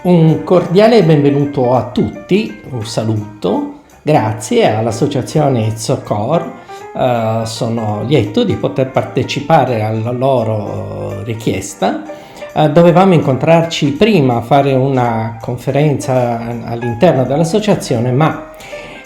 Un cordiale benvenuto a tutti, un saluto, grazie all'associazione Zoccor. Sono lieto di poter partecipare alla loro richiesta. Dovevamo incontrarci prima, fare una conferenza all'interno dell'associazione, ma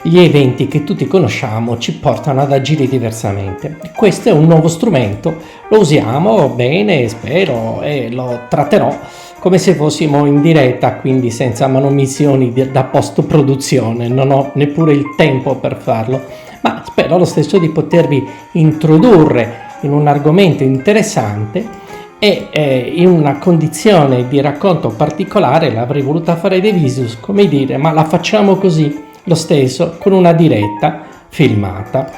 gli eventi che tutti conosciamo ci portano ad agire diversamente. Questo è un nuovo strumento, lo usiamo bene, spero, e lo tratterò come se fossimo in diretta, quindi senza manomissioni da post produzione. Non ho neppure il tempo per farlo, ma spero lo stesso di potervi introdurre in un argomento interessante e in una condizione di racconto particolare. L'avrei voluta fare De Visus, come dire, ma la facciamo così lo stesso, con una diretta filmata.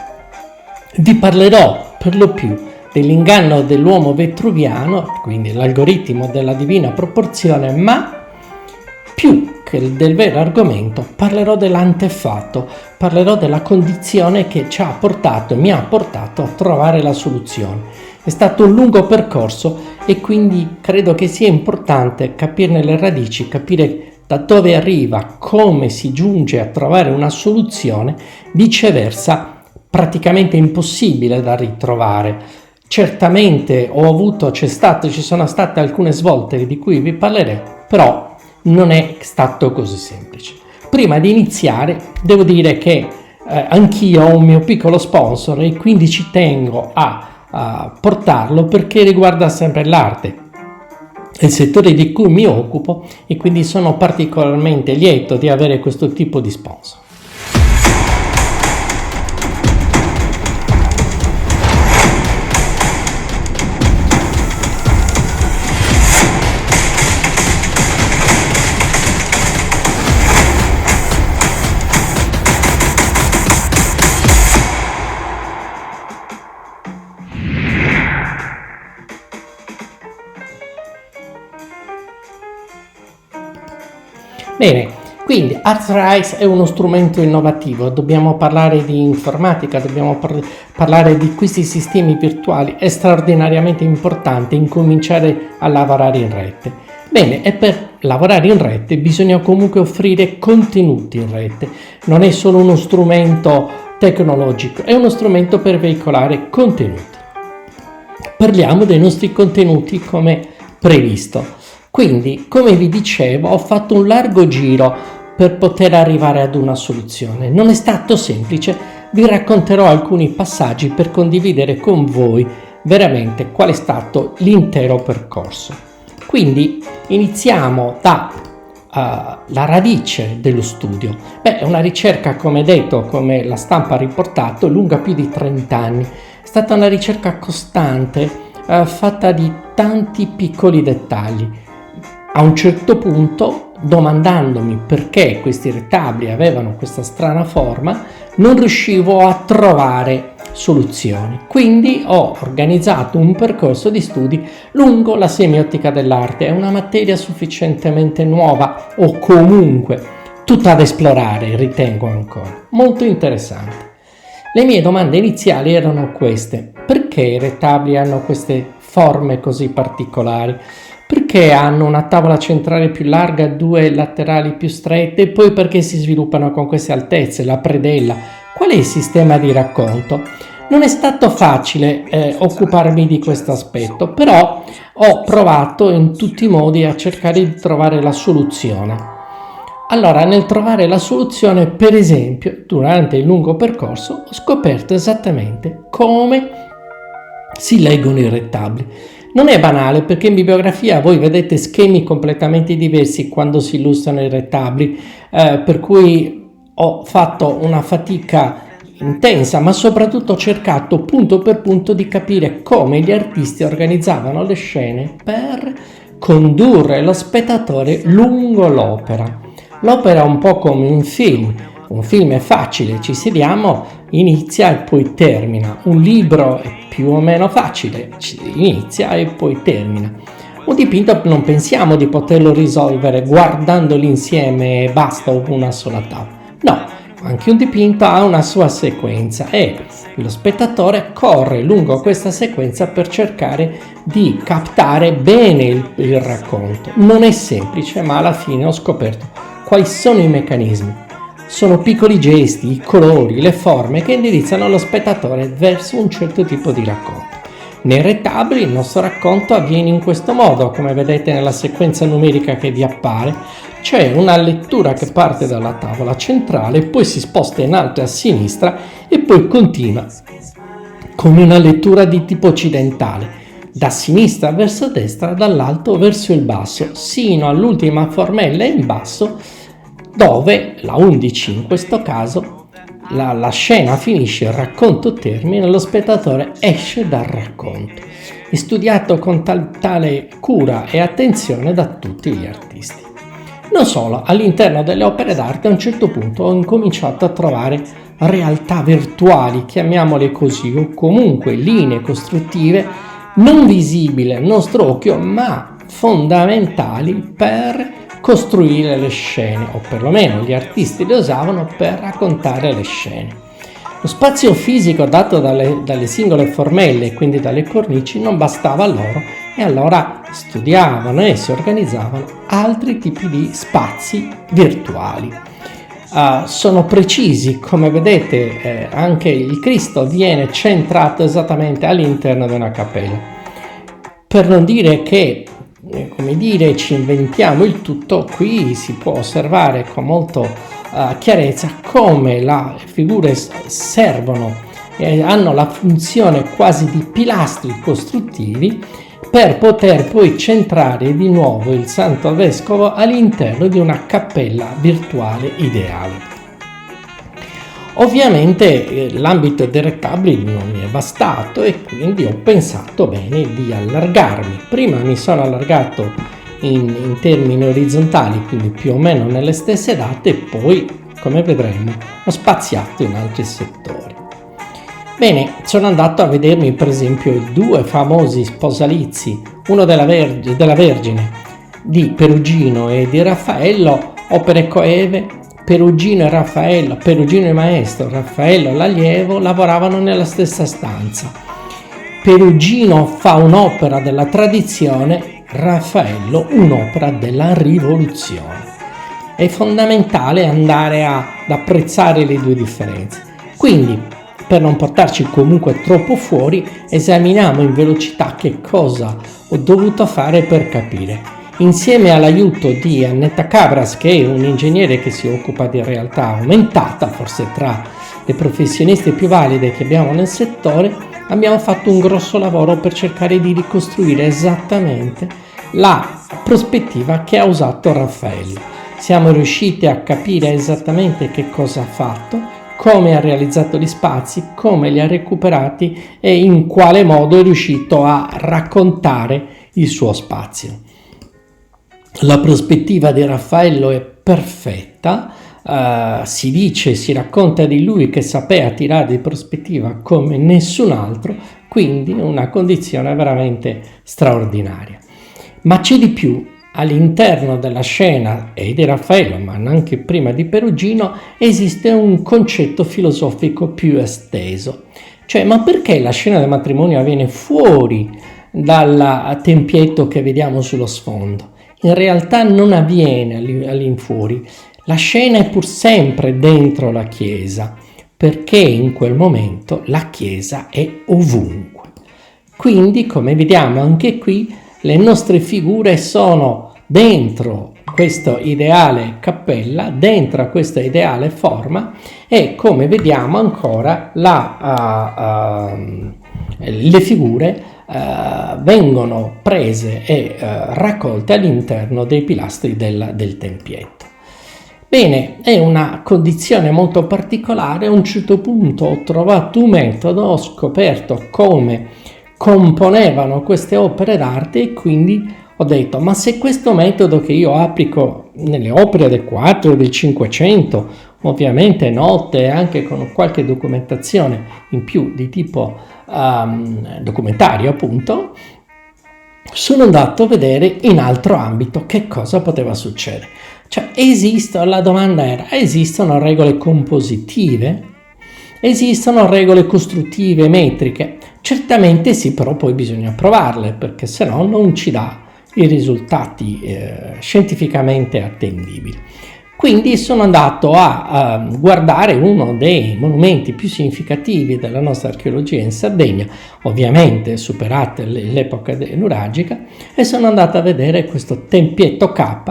Vi parlerò per lo più dell'inganno dell'uomo vetruviano, quindi l'algoritmo della divina proporzione, ma più che del vero argomento parlerò dell'antefatto, parlerò della condizione che mi ha portato a trovare la soluzione. È stato un lungo percorso e quindi credo che sia importante capirne le radici, capire da dove arriva, come si giunge a trovare una soluzione, viceversa praticamente impossibile da ritrovare. Certamente ci sono state alcune svolte di cui vi parlerò, però non è stato così semplice. Prima di iniziare devo dire che anch'io ho un mio piccolo sponsor e quindi ci tengo a portarlo perché riguarda sempre l'arte, il settore di cui mi occupo, e quindi sono particolarmente lieto di avere questo tipo di sponsor. Bene, quindi Artsrise è uno strumento innovativo, dobbiamo parlare di informatica, dobbiamo parlare di questi sistemi virtuali. È straordinariamente importante incominciare a lavorare in rete. Bene, e per lavorare in rete bisogna comunque offrire contenuti in rete, non è solo uno strumento tecnologico, è uno strumento per veicolare contenuti. Parliamo dei nostri contenuti come previsto. Quindi, come vi dicevo, ho fatto un largo giro per poter arrivare ad una soluzione. Non è stato semplice, vi racconterò alcuni passaggi per condividere con voi veramente qual è stato l'intero percorso. Quindi iniziamo dalla radice dello studio. È una ricerca, come detto, come la stampa ha riportato, lunga più di 30 anni. È stata una ricerca costante, fatta di tanti piccoli dettagli. A un certo punto, domandandomi perché questi retabili avevano questa strana forma, non riuscivo a trovare soluzioni. Quindi ho organizzato un percorso di studi lungo la semiotica dell'arte. È una materia sufficientemente nuova, o comunque tutta da esplorare, ritengo ancora. Molto interessante. Le mie domande iniziali erano queste: perché i retabili hanno queste forme così particolari? Perché hanno una tavola centrale più larga, due laterali più strette, e poi perché si sviluppano con queste altezze, la predella? Qual è il sistema di racconto? Non è stato facile occuparmi di questo aspetto, però ho provato in tutti i modi a cercare di trovare la soluzione. Allora, nel trovare la soluzione, per esempio, durante il lungo percorso, ho scoperto esattamente come si leggono i retabili. Non è banale, perché in bibliografia voi vedete schemi completamente diversi quando si illustrano i retabili, per cui ho fatto una fatica intensa, ma soprattutto ho cercato punto per punto di capire come gli artisti organizzavano le scene per condurre lo spettatore lungo l'opera. L'opera è un po' come un film. Un film è facile, ci sediamo, inizia e poi termina. Un libro è più o meno facile, inizia e poi termina. Un dipinto non pensiamo di poterlo risolvere guardandoli insieme e basta, o una sola tavola. No, anche un dipinto ha una sua sequenza e Lo spettatore corre lungo questa sequenza per cercare di captare bene il racconto. Non è semplice, ma alla fine ho scoperto quali sono i meccanismi. Sono piccoli gesti, i colori, le forme che indirizzano lo spettatore verso un certo tipo di racconto. Nei rettabili il nostro racconto avviene in questo modo, come vedete nella sequenza numerica che vi appare. C'è una lettura che parte dalla tavola centrale, poi si sposta in alto a sinistra e poi continua con una lettura di tipo occidentale, da sinistra verso destra, dall'alto verso il basso, sino all'ultima formella in basso, dove la 11 in questo caso la scena finisce, il racconto termina, lo spettatore esce dal racconto. È studiato con tale cura e attenzione da tutti gli artisti. Non solo, all'interno delle opere d'arte a un certo punto ho incominciato a trovare realtà virtuali, chiamiamole così, o comunque linee costruttive non visibili al nostro occhio, ma fondamentali per costruire le scene, o perlomeno gli artisti le usavano per raccontare le scene. Lo spazio fisico dato dalle singole formelle, quindi dalle cornici, non bastava a loro e allora studiavano e si organizzavano altri tipi di spazi virtuali. Sono precisi, come vedete anche il Cristo viene centrato esattamente all'interno di una cappella. Per non dire che ci inventiamo il tutto, qui si può osservare con molta chiarezza come le figure servono e hanno la funzione quasi di pilastri costruttivi per poter poi centrare di nuovo il Santo Vescovo all'interno di una cappella virtuale ideale. Ovviamente l'ambito dei rettabili non mi è bastato e quindi ho pensato bene di allargarmi. Prima mi sono allargato in termini orizzontali, quindi più o meno nelle stesse date, e poi, come vedremo, ho spaziato in altri settori. Bene, sono andato a vedermi per esempio i due famosi sposalizi, uno della Vergine di Perugino e di Raffaello, opere coeve. Perugino e Raffaello, Perugino il maestro, Raffaello l'allievo, lavoravano nella stessa stanza. Perugino fa un'opera della tradizione, Raffaello un'opera della rivoluzione. È fondamentale andare ad apprezzare le due differenze. Quindi, per non portarci comunque troppo fuori, esaminiamo in velocità che cosa ho dovuto fare per capire. Insieme all'aiuto di Annetta Cabras, che è un ingegnere che si occupa di realtà aumentata, forse tra le professioniste più valide che abbiamo nel settore, abbiamo fatto un grosso lavoro per cercare di ricostruire esattamente la prospettiva che ha usato Raffaello. Siamo riusciti a capire esattamente che cosa ha fatto, come ha realizzato gli spazi, come li ha recuperati e in quale modo è riuscito a raccontare il suo spazio. La prospettiva di Raffaello è perfetta, si racconta di lui che sapeva tirare di prospettiva come nessun altro, quindi una condizione veramente straordinaria. Ma c'è di più, all'interno della scena e di Raffaello, ma anche prima di Perugino, esiste un concetto filosofico più esteso. Cioè, ma perché la scena del matrimonio avviene fuori dal tempietto che vediamo sullo sfondo? In realtà non avviene all'infuori, la scena è pur sempre dentro la chiesa, perché in quel momento la chiesa è ovunque. Quindi, come vediamo anche qui, le nostre figure sono dentro questo ideale cappella, dentro questa ideale forma, e come vediamo ancora le figure vengono prese e raccolte all'interno dei pilastri del tempietto. Bene, è una condizione molto particolare. A un certo punto ho trovato un metodo, ho scoperto come componevano queste opere d'arte e quindi ho detto: ma se questo metodo che io applico nelle opere del 4 e del 500, ovviamente note anche con qualche documentazione in più di tipo documentario, appunto, sono andato a vedere in altro ambito che cosa poteva succedere. Cioè, la domanda era: esistono regole compositive? Esistono regole costruttive, metriche, certamente sì, però poi bisogna provarle, perché se no non ci dà i risultati scientificamente attendibili. Quindi sono andato a guardare uno dei monumenti più significativi della nostra archeologia in Sardegna, ovviamente superata l'epoca nuragica, e sono andato a vedere questo tempietto K,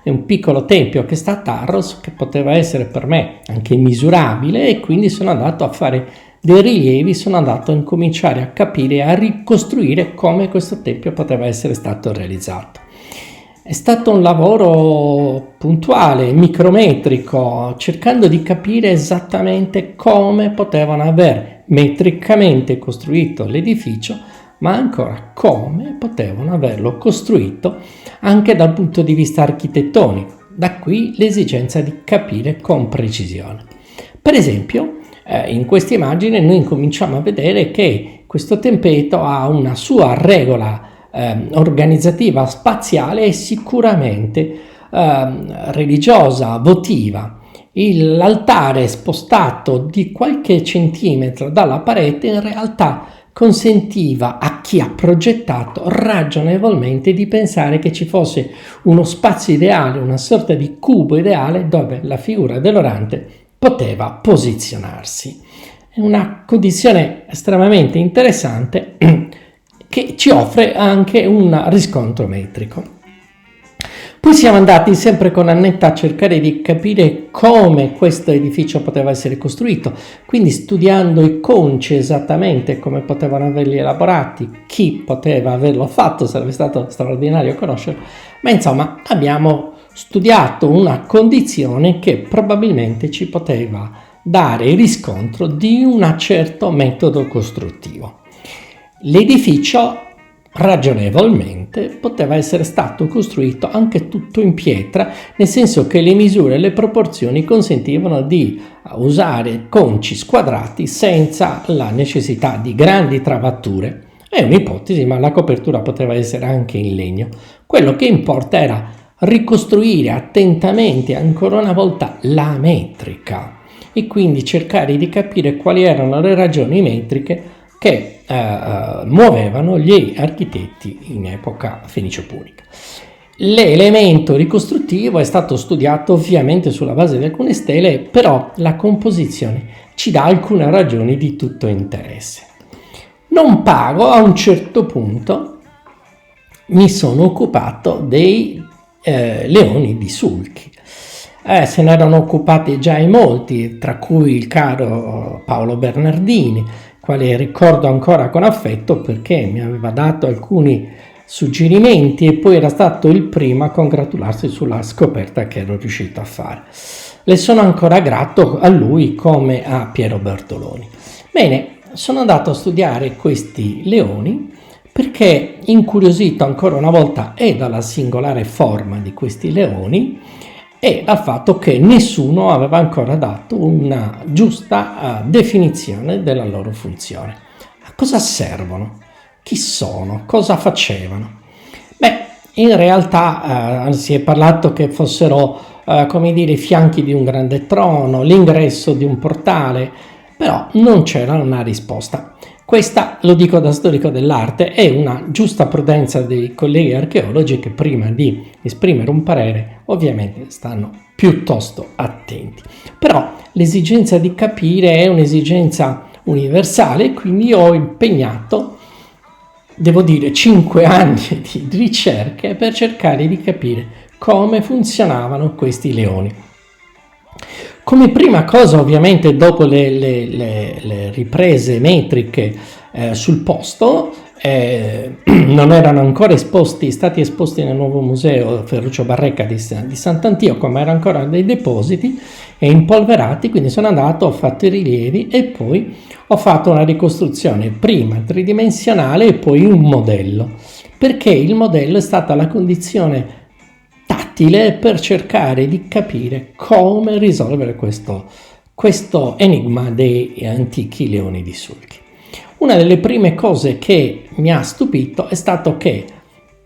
è un piccolo tempio che sta a Tarros, che poteva essere per me anche misurabile, e quindi sono andato a fare dei rilievi, sono andato a incominciare a capire, a ricostruire come questo tempio poteva essere stato realizzato. È stato un lavoro puntuale, micrometrico, cercando di capire esattamente come potevano aver metricamente costruito l'edificio, ma ancora come potevano averlo costruito anche dal punto di vista architettonico. Da qui l'esigenza di capire con precisione. Per esempio, in questa immagine noi incominciamo a vedere che questo tempeto ha una sua regola organizzativa spaziale e sicuramente religiosa, votiva. L'altare spostato di qualche centimetro dalla parete in realtà consentiva a chi ha progettato ragionevolmente di pensare che ci fosse uno spazio ideale, una sorta di cubo ideale dove la figura dell'orante poteva posizionarsi. È una condizione estremamente interessante che ci offre anche un riscontro metrico. Poi siamo andati sempre con Annetta a cercare di capire come questo edificio poteva essere costruito, quindi studiando i conci esattamente come potevano averli elaborati, chi poteva averlo fatto, sarebbe stato straordinario conoscerlo, ma insomma abbiamo studiato una condizione che probabilmente ci poteva dare il riscontro di un certo metodo costruttivo. L'edificio ragionevolmente poteva essere stato costruito anche tutto in pietra, nel senso che le misure e le proporzioni consentivano di usare conci squadrati senza la necessità di grandi travature. È un'ipotesi, ma la copertura poteva essere anche in legno. Quello che importa era ricostruire attentamente ancora una volta la metrica e quindi cercare di capire quali erano le ragioni metriche che muovevano gli architetti in epoca fenicio-punica. L'elemento ricostruttivo è stato studiato ovviamente sulla base di alcune stele, però la composizione ci dà alcune ragioni di tutto interesse. Non pago, a un certo punto mi sono occupato dei leoni di sulchi. Se ne erano occupati già in molti, tra cui il caro Paolo Bernardini, quale ricordo ancora con affetto perché mi aveva dato alcuni suggerimenti e poi era stato il primo a congratularsi sulla scoperta che ero riuscito a fare. Le sono ancora grato a lui come a Piero Bertoloni. Bene, sono andato a studiare questi leoni perché incuriosito ancora una volta e dalla singolare forma di questi leoni e dal fatto che nessuno aveva ancora dato una giusta definizione della loro funzione. A cosa servono? Chi sono? Cosa facevano? Beh, in realtà si è parlato che fossero, come dire, i fianchi di un grande trono, l'ingresso di un portale, però non c'era una risposta. Questa, lo dico da storico dell'arte, è una giusta prudenza dei colleghi archeologi che prima di esprimere un parere ovviamente stanno piuttosto attenti. Però l'esigenza di capire è un'esigenza universale, quindi ho impegnato, devo dire, 5 anni di ricerche per cercare di capire come funzionavano questi leoni. Come prima cosa, ovviamente, dopo le riprese metriche sul posto, non erano ancora stati esposti nel nuovo museo Ferruccio Barrecca di Sant'Antioco, ma erano ancora dei depositi e impolverati, quindi sono andato, ho fatto i rilievi e poi ho fatto una ricostruzione prima tridimensionale e poi un modello, perché il modello è stata la condizione tattile per cercare di capire come risolvere questo enigma dei antichi leoni di sulchi. Una delle prime cose che mi ha stupito è stato che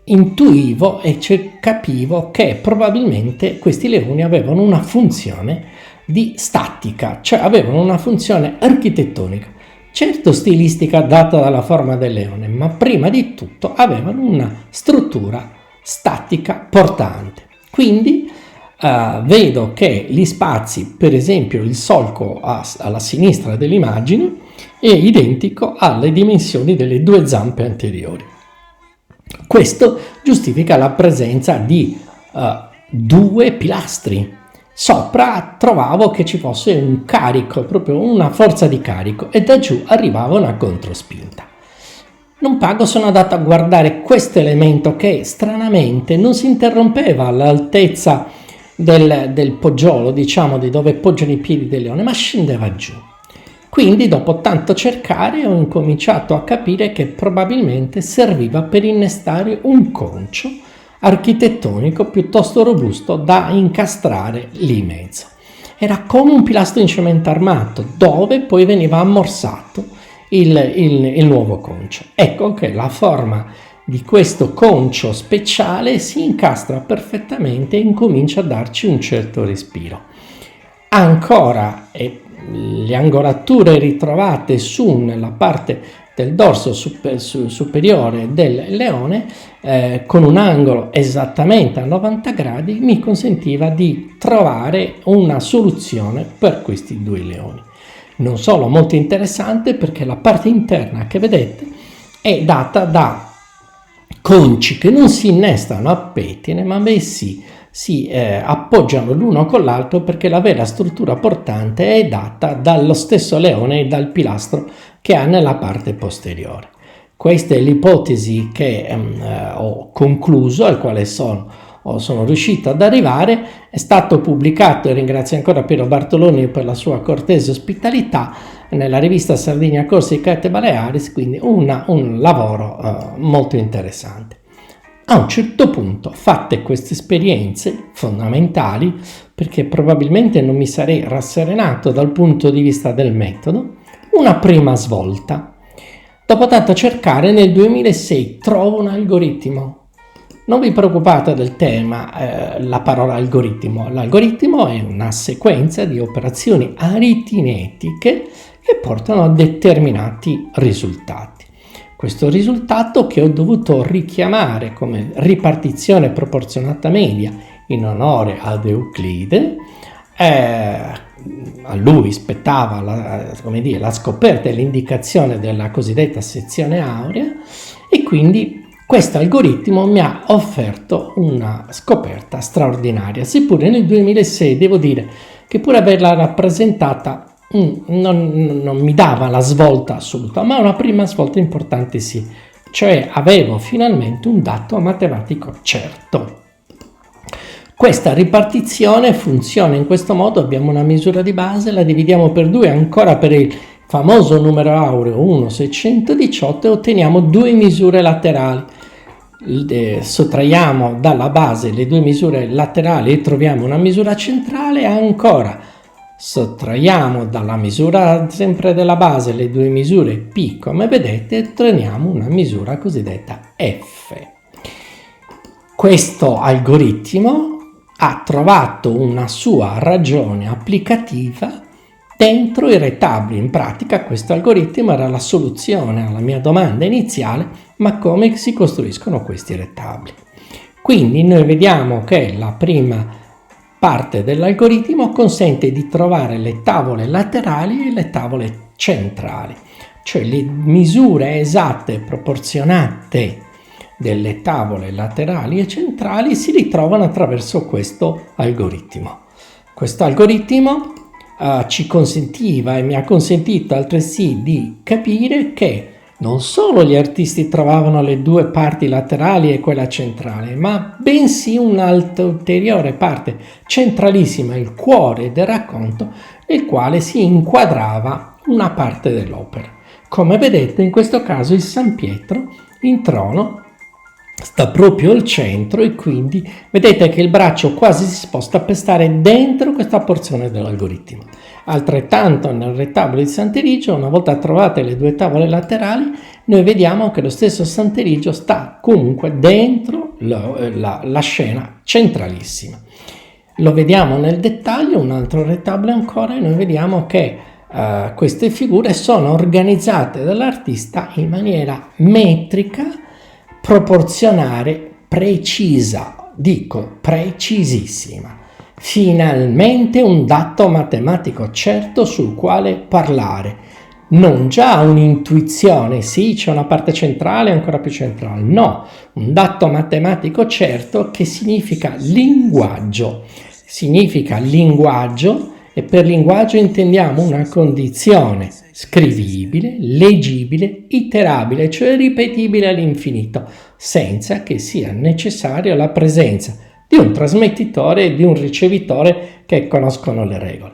intuivo e capivo che probabilmente questi leoni avevano una funzione di statica, cioè avevano una funzione architettonica, certo stilistica data dalla forma del leone, ma prima di tutto avevano una struttura statica portante. Quindi vedo che gli spazi, per esempio il solco alla sinistra dell'immagine, è identico alle dimensioni delle due zampe anteriori. Questo giustifica la presenza di due pilastri. Sopra trovavo che ci fosse un carico, proprio una forza di carico, e da giù arrivava una controspinta. Non pago, sono andato a guardare questo elemento che stranamente non si interrompeva all'altezza del poggiolo, diciamo, di dove poggiano i piedi del leone, ma scendeva giù. Quindi dopo tanto cercare ho incominciato a capire che probabilmente serviva per innestare un concio architettonico piuttosto robusto da incastrare lì in mezzo. Era come un pilastro in cemento armato dove poi veniva ammorsato il nuovo concio. Ecco che la forma di questo concio speciale si incastra perfettamente e incomincia a darci un certo respiro. Ancora le angolature ritrovate nella parte del dorso superiore del leone con un angolo esattamente a 90 gradi mi consentiva di trovare una soluzione per questi due leoni. Non solo molto interessante, perché la parte interna che vedete è data da conci che non si innestano a pettine, ma bensì si appoggiano l'uno con l'altro, perché la vera struttura portante è data dallo stesso leone e dal pilastro che ha nella parte posteriore. Questa è l'ipotesi che ho concluso, al quale sono riuscito ad arrivare. È stato pubblicato, e ringrazio ancora Piero Bartoloni per la sua cortese ospitalità, nella rivista Sardegna Corsica e Balearis, quindi un lavoro molto interessante. A un certo punto, fatte queste esperienze fondamentali, perché probabilmente non mi sarei rasserenato dal punto di vista del metodo, una prima svolta. Dopo tanto cercare, nel 2006 trovo un algoritmo. Non vi preoccupate del tema, la parola algoritmo. L'algoritmo è una sequenza di operazioni aritmetiche che portano a determinati risultati. Questo risultato, che ho dovuto richiamare come ripartizione proporzionata media in onore ad Euclide, a lui spettava la scoperta e l'indicazione della cosiddetta sezione aurea, e quindi questo algoritmo mi ha offerto una scoperta straordinaria, seppure nel 2006 devo dire che, pur averla rappresentata, non mi dava la svolta assoluta, ma una prima svolta importante sì, cioè avevo finalmente un dato matematico certo. Questa ripartizione funziona in questo modo: abbiamo una misura di base, la dividiamo per 2 ancora per il famoso numero aureo 1,618 e otteniamo due misure laterali. Sottraiamo dalla base le due misure laterali e troviamo una misura centrale, ancora sottraiamo dalla misura sempre della base le due misure P, come vedete, e otteniamo una misura cosiddetta F. Questo algoritmo ha trovato una sua ragione applicativa dentro i rettangoli. In pratica questo algoritmo era la soluzione alla mia domanda iniziale: ma come si costruiscono questi rettangoli? Quindi noi vediamo che la prima parte dell'algoritmo consente di trovare le tavole laterali e le tavole centrali, cioè le misure esatte e proporzionate delle tavole laterali e centrali si ritrovano attraverso questo algoritmo. Questo algoritmo ci consentiva e mi ha consentito altresì di capire che non solo gli artisti trovavano le due parti laterali e quella centrale, ma bensì un'altra ulteriore parte centralissima, il cuore del racconto, nel quale si inquadrava una parte dell'opera. Come vedete, in questo caso il San Pietro in trono sta proprio al centro, e quindi vedete che il braccio quasi si sposta per stare dentro questa porzione dell'algoritmo. Altrettanto nel rettangolo di Sant'Eligio, una volta trovate le due tavole laterali, noi vediamo che lo stesso Sant'Eligio sta comunque dentro la scena centralissima. Lo vediamo nel dettaglio, un altro retabile ancora, e noi vediamo che queste figure sono organizzate dall'artista in maniera metrica, proporzionale, precisa, dico precisissima. Finalmente un dato matematico certo sul quale parlare, non già un'intuizione, sì c'è una parte centrale ancora più centrale, no, un dato matematico certo che significa linguaggio e per linguaggio intendiamo una condizione scrivibile, leggibile, iterabile, cioè ripetibile all'infinito, senza che sia necessaria la presenza di un trasmettitore e di un ricevitore che conoscono le regole.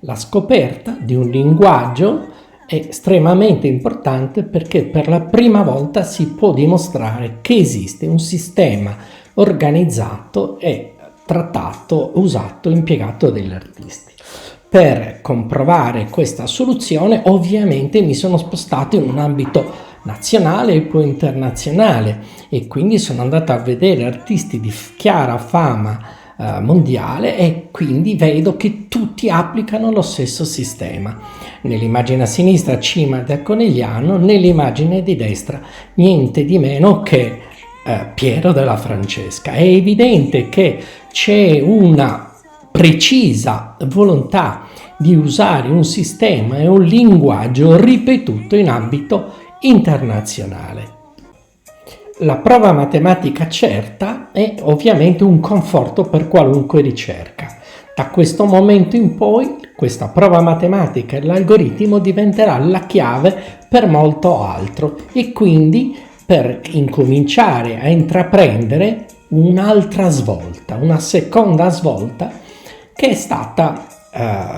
La scoperta di un linguaggio è estremamente importante perché per la prima volta si può dimostrare che esiste un sistema organizzato e trattato, usato, impiegato dagli artisti. Per comprovare questa soluzione ovviamente mi sono spostato in un ambito nazionale e poi internazionale e quindi sono andato a vedere artisti di chiara fama mondiale e quindi vedo che tutti applicano lo stesso sistema. Nell'immagine a sinistra Cima da Conegliano, nell'immagine di destra niente di meno che Piero della Francesca. È evidente che c'è una precisa volontà di usare un sistema e un linguaggio ripetuto in ambito internazionale. La prova matematica certa è ovviamente un conforto per qualunque ricerca. Da questo momento in poi questa prova matematica e l'algoritmo diventerà la chiave per molto altro e quindi per incominciare a intraprendere un'altra svolta, una seconda svolta che è stata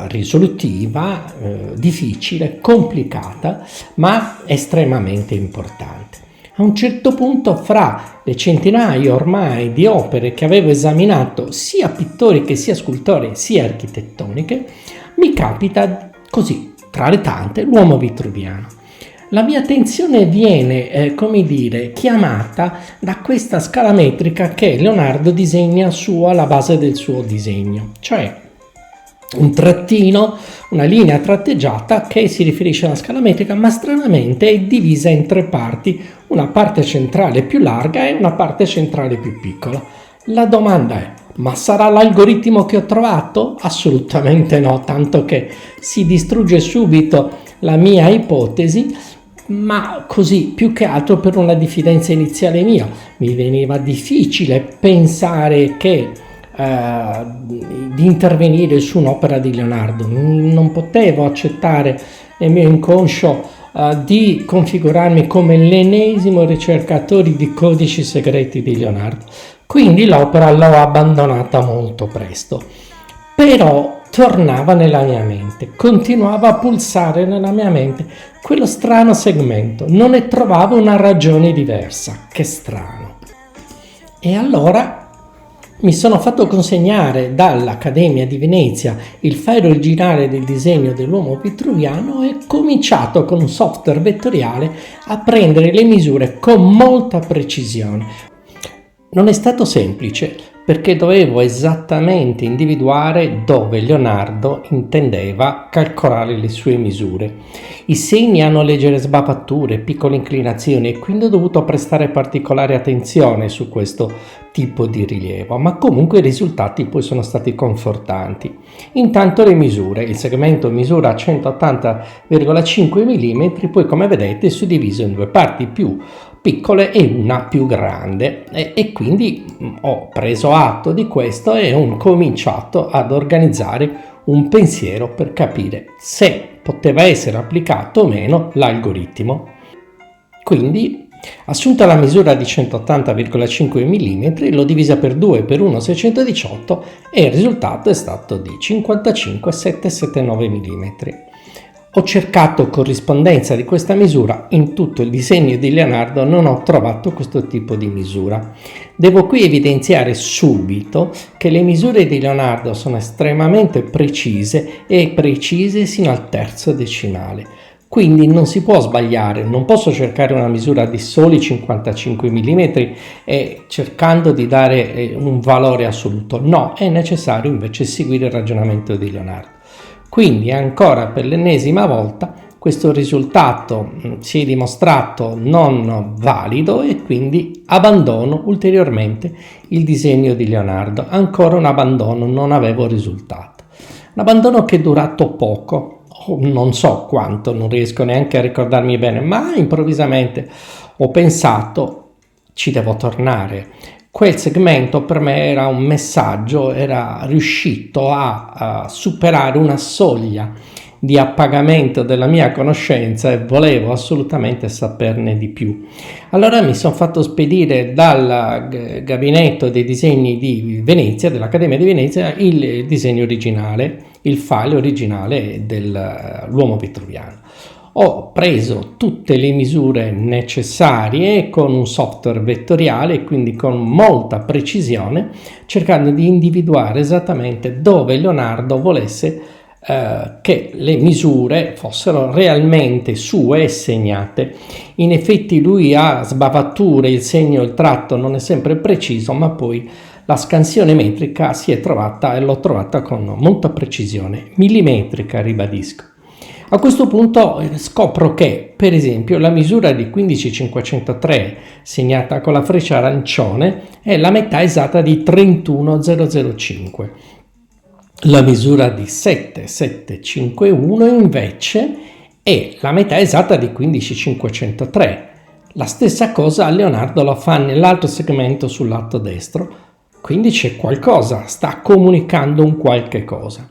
risolutiva, difficile, complicata, ma estremamente importante. A un certo punto, fra le centinaia ormai di opere che avevo esaminato, sia pittoriche, sia scultoree, sia architettoniche, mi capita così, tra le tante, l'uomo vitruviano. La mia attenzione viene, chiamata da questa scala metrica che Leonardo disegna su alla base del suo disegno, cioè un trattino, una linea tratteggiata che si riferisce alla scala metrica, ma stranamente è divisa in tre parti, una parte centrale più larga e una parte centrale più piccola. La domanda è: ma sarà l'algoritmo che ho trovato? Assolutamente no, tanto che si distrugge subito la mia ipotesi, ma così più che altro per una diffidenza iniziale mia. Mi veniva difficile pensare che di intervenire su un'opera di Leonardo, non potevo accettare nel mio inconscio di configurarmi come l'ennesimo ricercatore di codici segreti di Leonardo, quindi l'opera l'ho abbandonata molto presto, però tornava nella mia mente, continuava a pulsare nella mia mente quello strano segmento, non ne trovavo una ragione diversa, che strano. E allora mi sono fatto consegnare dall'Accademia di Venezia il file originale del disegno dell'uomo vitruviano e ho cominciato con un software vettoriale a prendere le misure con molta precisione. Non è stato semplice perché dovevo esattamente individuare dove Leonardo intendeva calcolare le sue misure. I segni hanno leggere sbavature, piccole inclinazioni e quindi ho dovuto prestare particolare attenzione su questo tipo di rilievo, ma comunque i risultati poi sono stati confortanti. Intanto le misure: il segmento misura 180,5 mm, poi come vedete è suddiviso in due parti più piccole e una più grande e quindi ho preso atto di questo e ho cominciato ad organizzare un pensiero per capire se poteva essere applicato o meno l'algoritmo. Quindi, assunta la misura di 180,5 mm, l'ho divisa per 2 per 1 618 e il risultato è stato di 55,779 mm. Ho cercato corrispondenza di questa misura, in tutto il disegno di Leonardo non ho trovato questo tipo di misura. Devo qui evidenziare subito che le misure di Leonardo sono estremamente precise e precise sino al terzo decimale. quindi non si può sbagliare, non posso cercare una misura di soli 55 mm e cercando di dare un valore assoluto, no, è necessario invece seguire il ragionamento di Leonardo. Quindi ancora per l'ennesima volta questo risultato si è dimostrato non valido e quindi abbandono ulteriormente il disegno di Leonardo. Ancora un abbandono, non avevo risultato. Un abbandono che è durato poco, non so quanto, non riesco neanche a ricordarmi bene, ma improvvisamente ho pensato ci devo tornare. Quel segmento per me era un messaggio, era riuscito a superare una soglia di appagamento della mia conoscenza e volevo assolutamente saperne di più. Allora mi sono fatto spedire dal gabinetto dei disegni di Venezia, dell'Accademia di Venezia, il disegno originale, il file originale dell'uomo vitruviano. Ho preso tutte le misure necessarie con un software vettoriale, quindi con molta precisione, cercando di individuare esattamente dove Leonardo volesse che le misure fossero realmente sue e segnate. In effetti lui ha sbavature, il segno, il tratto non è sempre preciso, ma poi la scansione metrica si è trovata e l'ho trovata con molta precisione, millimetrica, ribadisco. A questo punto scopro che, per esempio, la misura di 15503 segnata con la freccia arancione è la metà esatta di 31005. La misura di 7751 invece è la metà esatta di 15503. La stessa cosa Leonardo lo fa nell'altro segmento sul lato destro, quindi c'è qualcosa, sta comunicando un qualche cosa.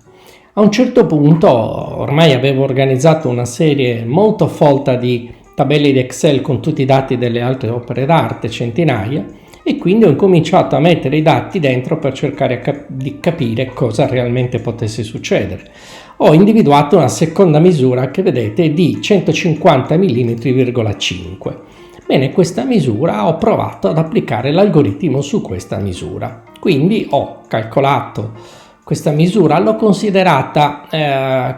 A un certo punto ormai avevo organizzato una serie molto folta di tabelle di Excel con tutti i dati delle altre opere d'arte, centinaia, e quindi ho incominciato a mettere i dati dentro per cercare di capire cosa realmente potesse succedere. Ho individuato una seconda misura che vedete di 150 mm,5. Bene, questa misura ho provato ad applicare l'algoritmo su questa misura. Quindi ho calcolato questa misura, l'ho considerata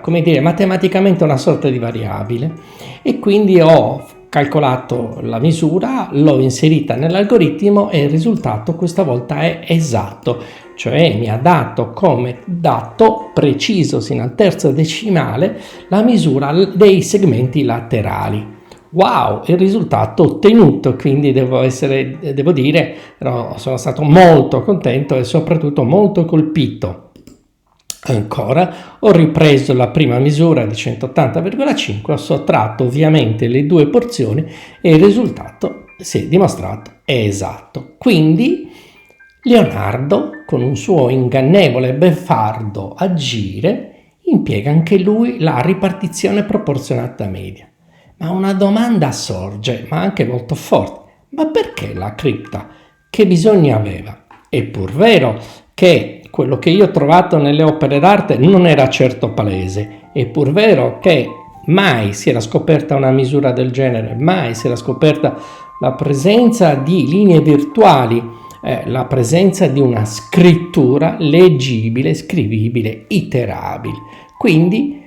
matematicamente una sorta di variabile e quindi ho calcolato la misura, l'ho inserita nell'algoritmo e il risultato questa volta è esatto, cioè mi ha dato come dato preciso sino al terzo decimale la misura dei segmenti laterali. Wow, il risultato ottenuto, quindi devo dire, sono stato molto contento e soprattutto molto colpito. Ancora, ho ripreso la prima misura di 180,5, ho sottratto ovviamente le due porzioni e il risultato si è dimostrato esatto. Quindi Leonardo, con un suo ingannevole e beffardo agire, impiega anche lui la ripartizione proporzionata media. Ma una domanda sorge, ma anche molto forte: ma perché la cripta? Che bisogno aveva? È pur vero che quello che io ho trovato nelle opere d'arte non era certo palese, è pur vero che mai si era scoperta una misura del genere, mai si era scoperta la presenza di linee virtuali, la presenza di una scrittura leggibile, scrivibile, iterabile. Quindi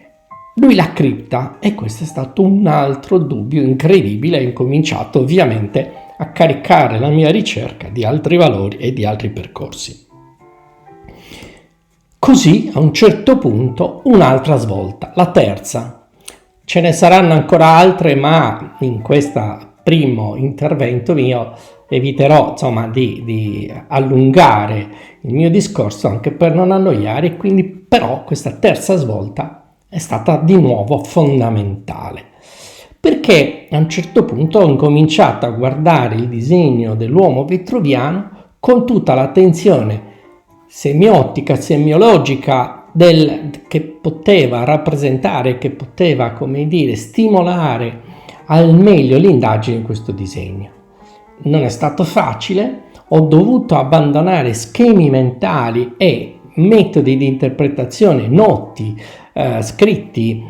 lui la cripta, e questo è stato un altro dubbio incredibile. Ho incominciato ovviamente a caricare la mia ricerca di altri valori e di altri percorsi. Così a un certo punto un'altra svolta, la terza. Ce ne saranno ancora altre, ma in questo primo intervento mio eviterò di allungare il mio discorso anche per non annoiare, quindi però questa terza svolta è stata di nuovo fondamentale, perché a un certo punto ho incominciato a guardare il disegno dell'uomo vitruviano con tutta l'attenzione semiotica, semiologica che poteva rappresentare, che poteva, stimolare al meglio l'indagine in questo disegno. Non è stato facile, ho dovuto abbandonare schemi mentali e metodi di interpretazione noti, scritti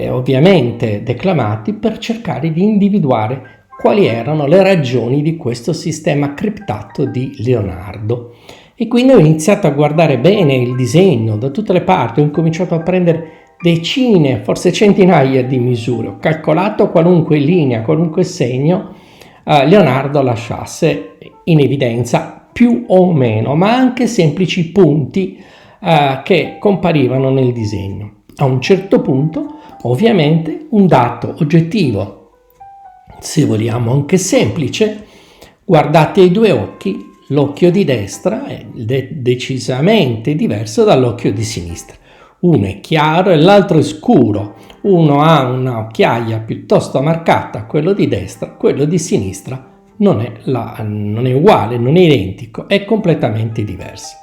ovviamente declamati, per cercare di individuare quali erano le ragioni di questo sistema criptato di Leonardo. E quindi ho iniziato a guardare bene il disegno da tutte le parti, ho incominciato a prendere decine, forse centinaia di misure. Ho calcolato qualunque linea, qualunque segno Leonardo lasciasse in evidenza, più o meno, ma anche semplici punti che comparivano nel disegno. A un certo punto, ovviamente, un dato oggettivo, se vogliamo anche semplice: guardate i due occhi, l'occhio di destra è decisamente diverso dall'occhio di sinistra. Uno è chiaro e l'altro è scuro. Uno ha una occhiaia piuttosto marcata, quello di destra, quello di sinistra non è uguale, non è identico, è completamente diverso.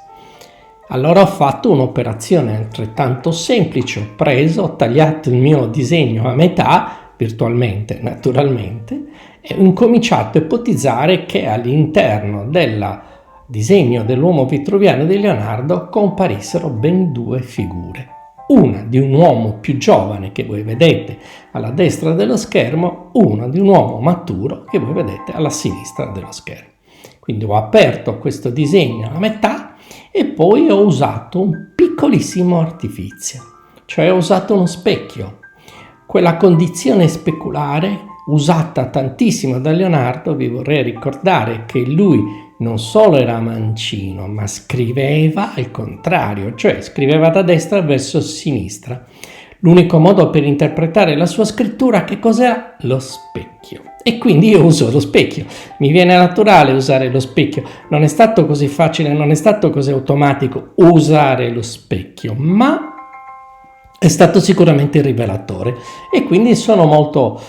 Allora ho fatto un'operazione altrettanto semplice: ho tagliato il mio disegno a metà, virtualmente, naturalmente, e ho incominciato a ipotizzare che all'interno del disegno dell'uomo vitruviano di Leonardo comparissero ben due figure. Una di un uomo più giovane che voi vedete alla destra dello schermo, una di un uomo maturo che voi vedete alla sinistra dello schermo. Quindi ho aperto questo disegno a metà e poi ho usato un piccolissimo artifizio, cioè ho usato uno specchio. Quella condizione speculare usata tantissimo da Leonardo, vi vorrei ricordare che lui non solo era mancino, ma scriveva al contrario, cioè scriveva da destra verso sinistra. L'unico modo per interpretare la sua scrittura, che cos'era? Lo specchio. E quindi io uso lo specchio. Mi viene naturale usare lo specchio. Non è stato così facile, non è stato così automatico usare lo specchio, ma è stato sicuramente rivelatore. E quindi sono molto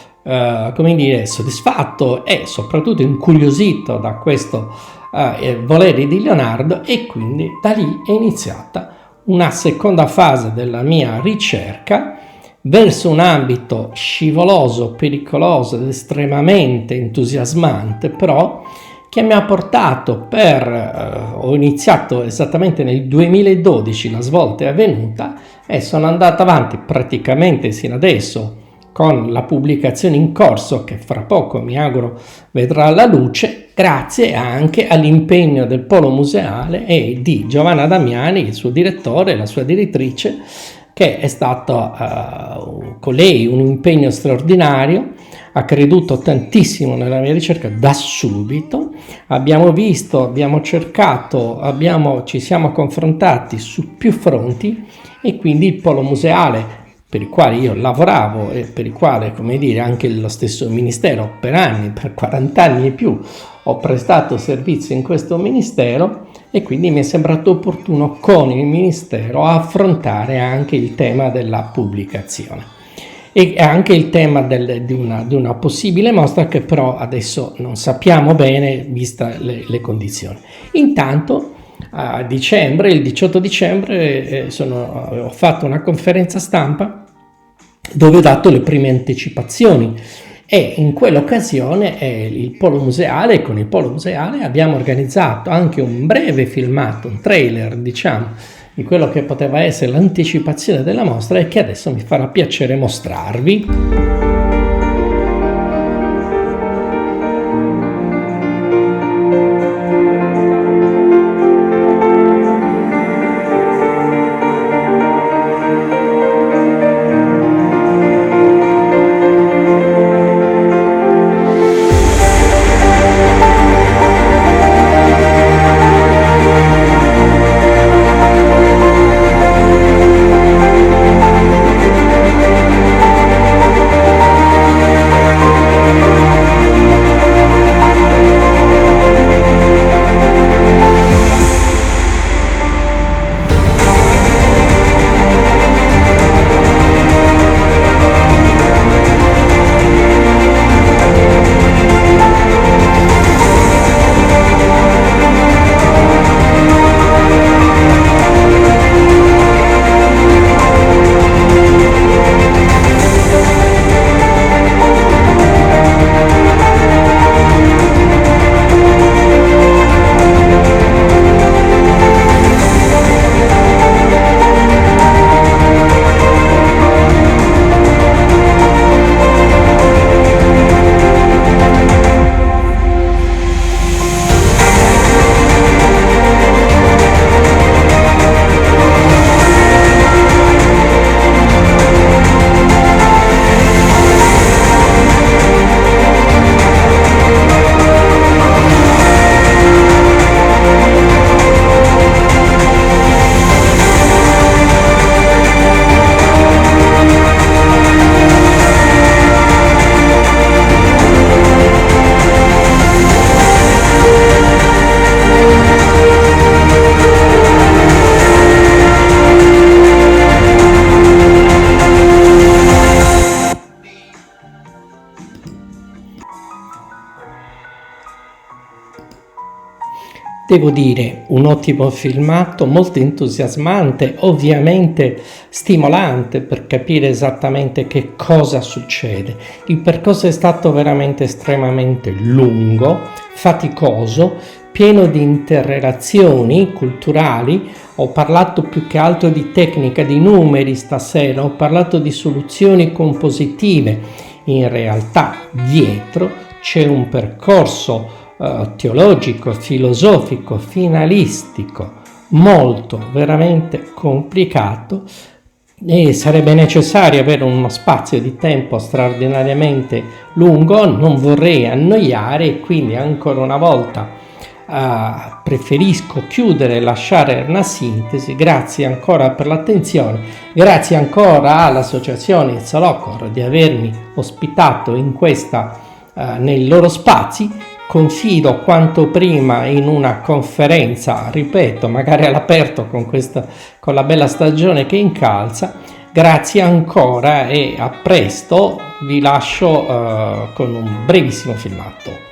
soddisfatto e soprattutto incuriosito da questo volere di Leonardo, e quindi da lì è iniziata una seconda fase della mia ricerca verso un ambito scivoloso, pericoloso ed estremamente entusiasmante, però che mi ha portato ho iniziato esattamente nel 2012, la svolta è avvenuta e sono andato avanti praticamente sino adesso con la pubblicazione in corso, che fra poco mi auguro vedrà la luce, grazie anche all'impegno del Polo Museale e di Giovanna Damiani, il suo direttore e la sua direttrice, che è stato con lei un impegno straordinario. Ha creduto tantissimo nella mia ricerca da subito. Abbiamo visto, abbiamo cercato, ci siamo confrontati su più fronti, e quindi il Polo Museale, per il quale io lavoravo e per il quale, anche lo stesso Ministero per anni, per 40 anni e più, ho prestato servizio in questo Ministero, e quindi mi è sembrato opportuno con il Ministero affrontare anche il tema della pubblicazione e anche il tema di una possibile mostra, che però adesso non sappiamo bene vista le condizioni. Intanto a dicembre, il 18 dicembre, ho fatto una conferenza stampa dove ho dato le prime anticipazioni, e in quell'occasione con il Polo Museale abbiamo organizzato anche un breve filmato, un trailer di quello che poteva essere l'anticipazione della mostra, e che adesso mi farà piacere mostrarvi. Devo dire, un ottimo filmato, molto entusiasmante, ovviamente stimolante per capire esattamente che cosa succede. Il percorso è stato veramente estremamente lungo, faticoso, pieno di interrelazioni culturali. Ho parlato più che altro di tecnica, di numeri stasera, ho parlato di soluzioni compositive. In realtà dietro c'è un percorso teologico, filosofico, finalistico, molto, veramente complicato, e sarebbe necessario avere uno spazio di tempo straordinariamente lungo. Non vorrei annoiare e quindi ancora una volta preferisco chiudere e lasciare una sintesi. Grazie ancora per l'attenzione, grazie ancora all'associazione Itzalocor di avermi ospitato in nei loro spazi. Confido quanto prima in una conferenza, ripeto, magari all'aperto con la bella stagione che incalza. Grazie ancora e a presto. Vi lascio con un brevissimo filmato.